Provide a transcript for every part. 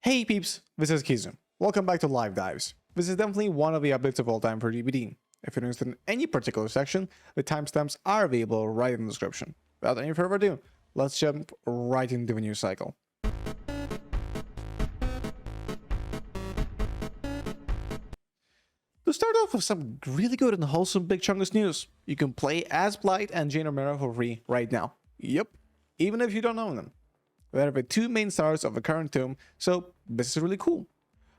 Hey peeps, this is Kizu. Welcome back to Live Dives. This is definitely one of the updates of all time for DBD. If you're interested in any particular section, the timestamps are available right in the description. Without any further ado, let's jump right into the news cycle. To start off with some really good and wholesome Big Chungus news, you can play as Blight and Jane Romero for free right now. Yep, even if you don't own them. They're the two main stars of the current tome, so this is really cool.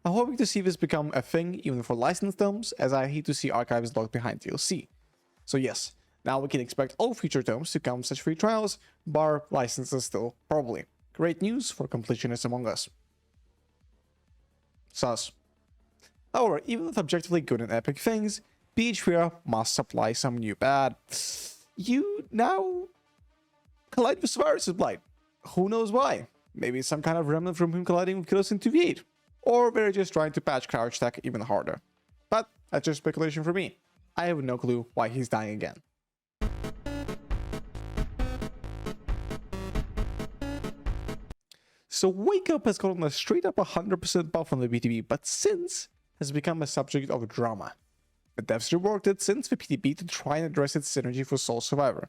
I'm hoping to see this become a thing even for licensed tomes, as I hate to see archives locked behind DLC. So yes, now we can expect all future tomes to come with such free trials, bar licenses still, probably. Great news for completionists among us. Sus. However, even with objectively good and epic things, PH3 must supply some new bad. You now collide with Cyrus's Blight. Who knows why? Maybe it's some kind of remnant from him colliding with Killers in 2v8. Or they're just trying to patch crouch tech even harder. But that's just speculation for me. I have no clue why he's dying again. So Wake Up has gotten a straight up 100% buff on the BTB, but since has become a subject of drama. The devs reworked it since the PTB to try and address its synergy for Soul Survivor.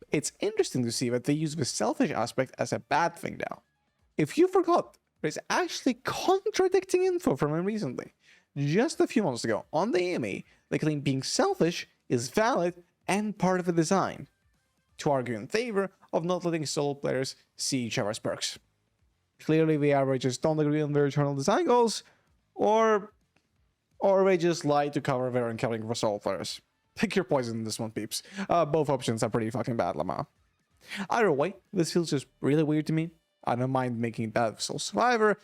It's interesting to see that they use the selfish aspect as a bad thing now. If you forgot, there's actually contradicting info from him recently. Just a few months ago, on the AMA, they claim being selfish is valid and part of the design, to argue in favor of not letting solo players see each other's perks. Clearly, the averages don't agree on their internal design goals, or they just lie to cover their encountering for solo players. Pick your poison in this one, peeps. Both options are pretty fucking bad, Lamar. Either way, this feels just really weird to me. I don't mind making it bad for Soul Survivor,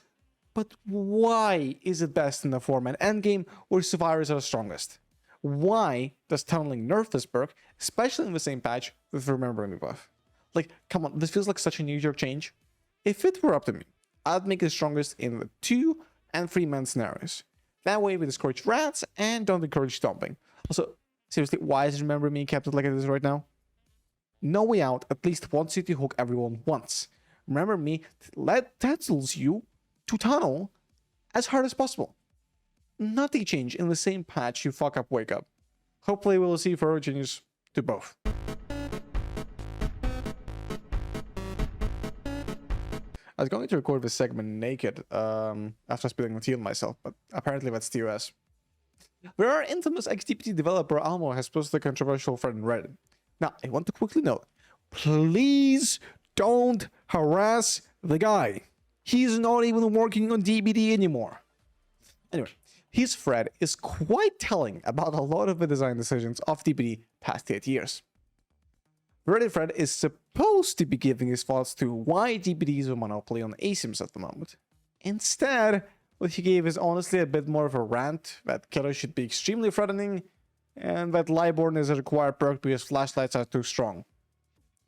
but why is it best in the 4-man endgame where survivors are strongest? Why does tunneling nerf this perk, especially in the same patch with remembering the buff? Like, come on, this feels like such a knee-jerk change. If it were up to me, I'd make it strongest in the 2- and 3-man scenarios. That way we discourage rats and don't encourage stomping. Also, seriously, why is Remember Me kept it like it is right now? No Way Out at least wants you to hook everyone once. Remember Me tells you to tunnel as hard as possible. Not a change in the same patch you fuck up Wake Up. Hopefully we'll see further changes to both. I was going to record this segment naked after spilling the tea on myself, but apparently that's TOS. Where our infamous Ex-DBD developer Almo has posted a controversial thread in Reddit. Now, I want to quickly note, please don't harass the guy. He's not even working on DBD anymore. Anyway, his thread is quite telling about a lot of the design decisions of DBD past 8 years. The Reddit thread is supposed to be giving his thoughts to why DBD is a monopoly on ASIMs at the moment. Instead, what he gave is honestly a bit more of a rant that killers should be extremely threatening and that Liborn is a required perk because flashlights are too strong.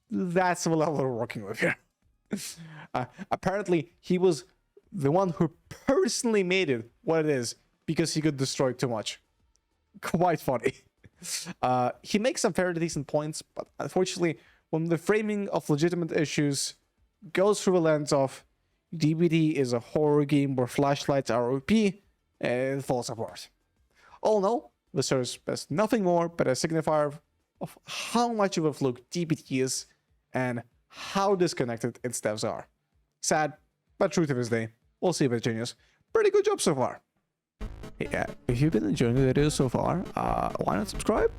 That's the level we're working with here. Apparently, he was the one who personally made it what it is because he could destroy too much. Quite funny. He makes some fairly decent points, but unfortunately, when the framing of legitimate issues goes through the lens of DBD is a horror game where flashlights are OP, it falls apart. All in all, this serves as nothing more but a signifier of how much of a fluke DBD is and how disconnected its devs are. Sad, but true to this day. We'll see if it changes. Pretty good job so far. Yeah, if you've been enjoying the video so far, why not subscribe?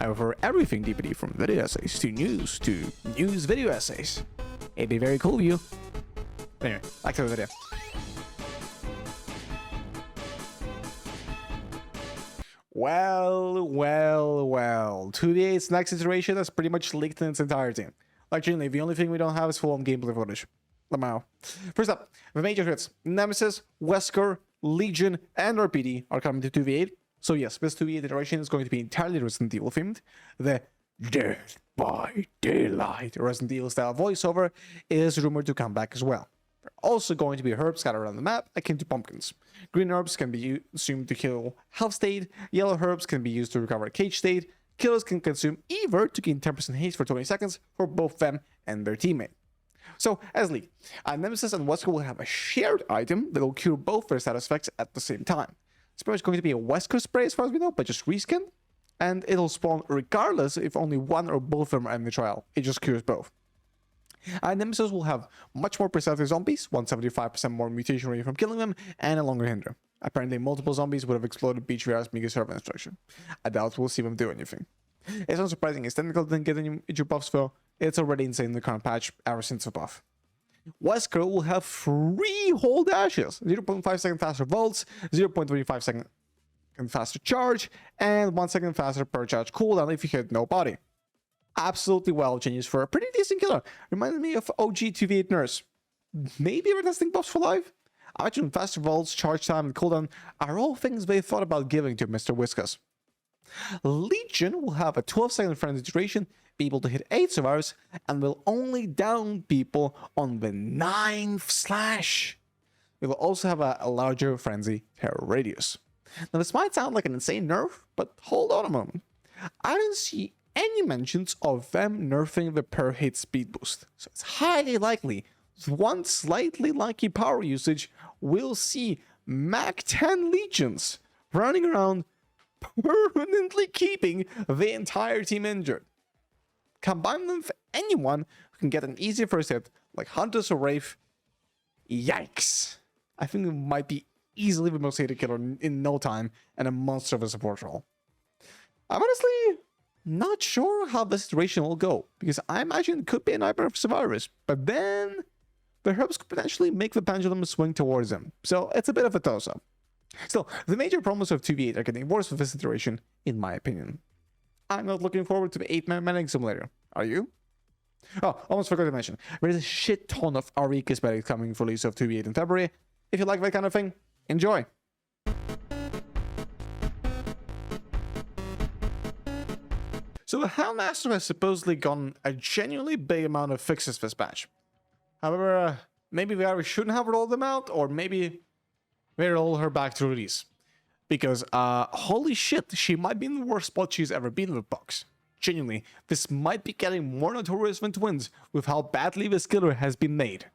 I cover everything DBD from video essays to news video essays. It'd be very cool of you. Anyway, back to the video. Well. 2v8's next iteration has pretty much leaked in its entirety. Like, genuinely, the only thing we don't have is full-on gameplay footage. Lamau. First up, the major hits. Nemesis, Wesker, Legion, and RPD are coming to 2v8. So yes, this 2v8 iteration is going to be entirely Resident Evil themed. The Death by Daylight Resident Evil style voiceover is rumored to come back as well. There are also going to be herbs scattered around the map, akin to pumpkins. Green herbs can be assumed to kill health state, yellow herbs can be used to recover cage state, killers can consume either to gain 10% haste for 20 seconds for both them and their teammate. So, as lead, Nemesis and Wesker will have a shared item that will cure both their status effects at the same time. It's pretty much going to be a Wesker spray as far as we know, but just reskin. And it'll spawn regardless if only one or both of them are in the trial. It just cures both. Nemesis will have much more perceptive zombies, 175% more mutation rate from killing them, and a longer hinder. Apparently, multiple zombies would have exploded BHVR's Mega Servant structure. I doubt we'll see them do anything. It's not surprising his technical didn't get any major buffs though. It's already insane in the current patch ever since the buff. Wesker will have 3 whole dashes, 0.5 second faster volts, 0.25 second faster charge, and 1 second faster per charge cooldown if you hit no body. Absolutely well changes for a pretty decent killer. Reminded me of OG 2v8 Nurse. Maybe we're testing buffs for live? I imagine faster volts, charge time, and cooldown are all things they thought about giving to Mr. Whiskas. Legion will have a 12-second frenzy duration, be able to hit 8 survivors, and will only down people on the 9th slash. It will also have a larger frenzy terror radius. Now this might sound like an insane nerf, but hold on a moment. I didn't see any mentions of them nerfing the per hit speed boost, so it's highly likely one slightly lucky power usage will see Mach 10 legions running around permanently keeping the entire team injured. Combine them with anyone who can get an easy first hit, like Hunters or Wraith. Yikes. I think it might be easily the most hated killer in no time and a monster of a support role. I'm honestly not sure how the situation will go, because I imagine it could be a nightmare for survivors, but then the herbs could potentially make the pendulum swing towards them, so it's a bit of a toss-up. Still, the major problems of 2v8 are getting worse with this iteration, in my opinion. I'm not looking forward to the 8-man Manic Simulator. Are you? Oh, almost forgot to mention, there's a shit ton of RE cosmetics coming for release of 2v8 in February. If you like that kind of thing, enjoy! So the Houndmaster has supposedly gotten a genuinely big amount of fixes this patch. However, maybe we either shouldn't have rolled them out, or maybe we roll her back to release. Because, holy shit, she might be in the worst spot she's ever been with bugs. Genuinely, this might be getting more notorious than Twins with how badly this killer has been made.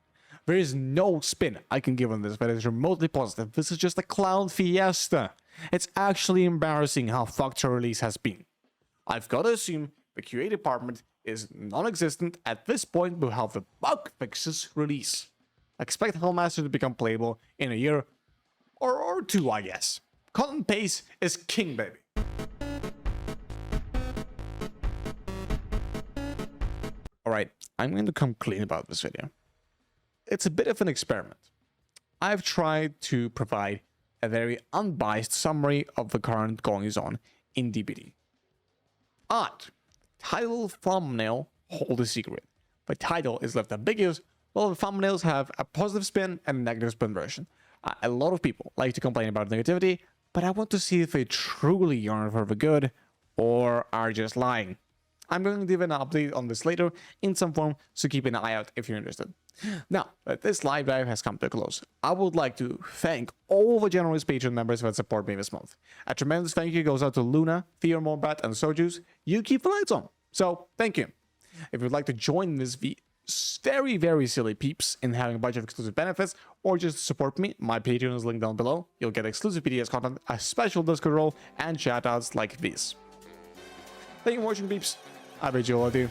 There is no spin I can give on this that is remotely positive. This is just a clown fiesta. It's actually embarrassing how fucked her release has been. I've got to assume the QA department is non-existent at this point with how the bug fixes release. Expect Houndmaster to become playable in a year or 2, I guess. Content pace is king, baby. Alright, I'm going to come clean about this video. It's a bit of an experiment. I've tried to provide a very unbiased summary of the current goings-on in DBD. But title, thumbnail hold a secret. The title is left ambiguous, while the thumbnails have a positive spin and a negative spin version. A lot of people like to complain about negativity, but I want to see if they truly yearn for the good or are just lying. I'm going to give an update on this later in some form, so keep an eye out if you're interested. Now that this live dive has come to a close, I would like to thank all the generous Patreon members that support me this month. A tremendous thank you goes out to Luna, Theo Morbat, and Sojuice. You keep the lights on, so thank you. If you'd like to join this very, very silly peeps in having a bunch of exclusive benefits, or just support me, my Patreon is linked down below. You'll get exclusive PDS content, a special Discord role, and shoutouts like these. Thank you for watching, peeps. I bid you all adieu.